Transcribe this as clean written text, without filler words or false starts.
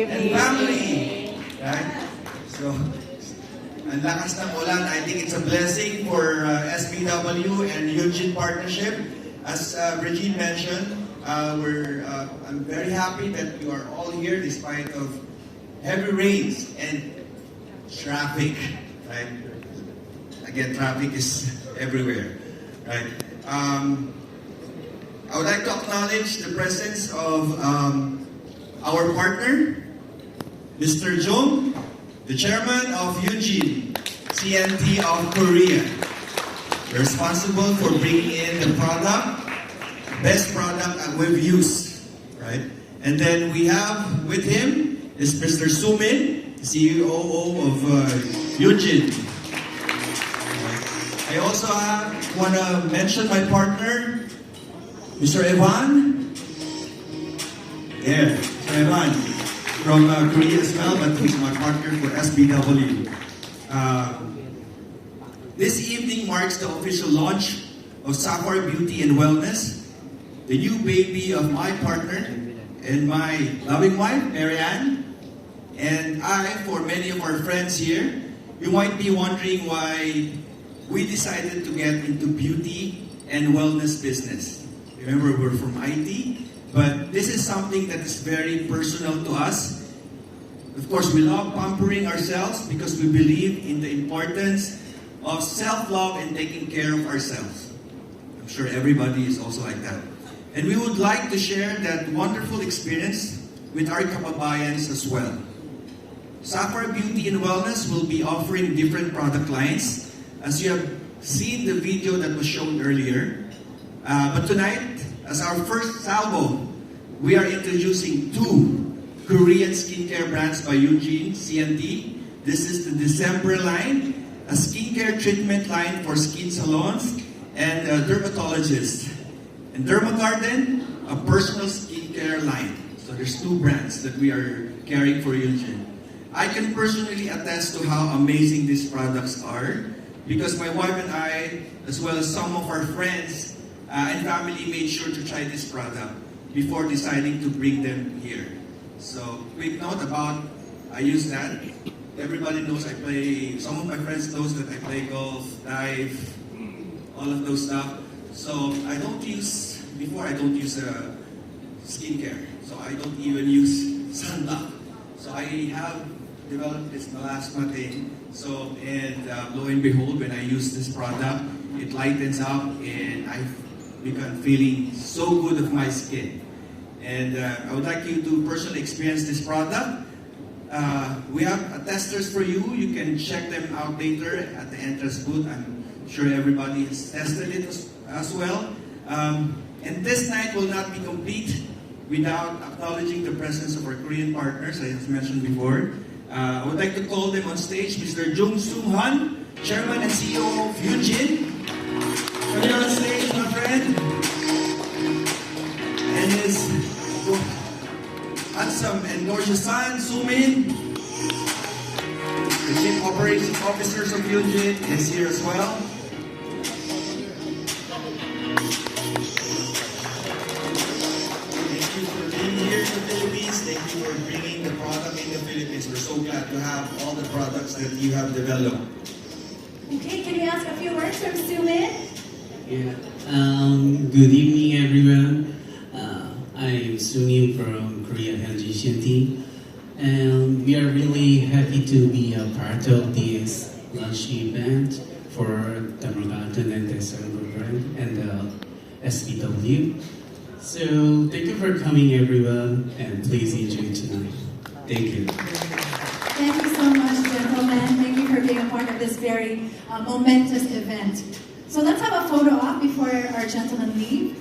and family. Right? So, ang lakas ng ulan, I think it's a blessing for SBW and Eugene Partnership. As Regine mentioned, I'm very happy that you are all here despite of heavy rains and traffic. Right? Again, traffic is everywhere. Right? I would like to acknowledge the presence of our partner, Mr. Jung, the chairman of Eugene CNT of Korea, responsible for bringing in the product, best product that we've used, right? And then we have with him is Mr. Sumin, CEO of Eugene. I also want to mention my partner, Mr. Evan. Yeah, Mr. Evan. From Korea as well, but he's my partner for SBW. This evening marks the official launch of Sapphire Beauty and Wellness, the new baby of my partner and my loving wife, Marianne. And for many of our friends here, you might be wondering why we decided to get into beauty and wellness business. Remember, we're from IT. But this is something that is very personal to us. Of course, we love pampering ourselves because we believe in the importance of self-love and taking care of ourselves. I'm sure everybody is also like that. And we would like to share that wonderful experience with our kababayans as well. Sapphire Beauty and Wellness will be offering different product lines, as you have seen the video that was shown earlier. But tonight, as our first salvo, we are introducing 2 Korean skincare brands by Eugene CNT. This is the December line, a skincare treatment line for skin salons and dermatologists. And Dermagarden, a personal skincare line. So there's 2 brands that we are carrying for Eugene. I can personally attest to how amazing these products are because my wife and I, as well as some of our friends, and family made sure to try this product before deciding to bring them here. So, quick note about, I use that. Everybody knows some of my friends knows that I play golf, dive, all of those stuff. So, I don't use skincare. So, I don't even use sunblock. So, I have developed this melasma thing. So, and lo and behold, when I use this product, it lightens up and I become feeling so good of my skin. And I would like you to personally experience this product. We have testers for you. You can check them out later at the entrance booth. I'm sure everybody has tested it as well. And this night will not be complete without acknowledging the presence of our Korean partners, as mentioned before. I would like to call them on stage, Mr. Jung Sung Han, Chairman and CEO of Eugene. Come here on stage, my friend. And his handsome and gorgeous son, Sumin. The Chief Operations Officers of Eugene is here as well. Thank you for being here in the Philippines. Thank you for bringing the product in the Philippines. We're so glad to have all the products that you have developed. Okay, can we ask a few words from Sumin? Yeah. Good evening, everyone. I'm Sungin from Korea Hyunjin CNT, and we are really happy to be a part of this launch event for Dermagarden and December brand and SBW. So thank you for coming, everyone, and please enjoy tonight. Thank you. Thank you so much, gentlemen. Thank you for being a part of this very momentous event. So let's have a photo op before our gentlemen leave.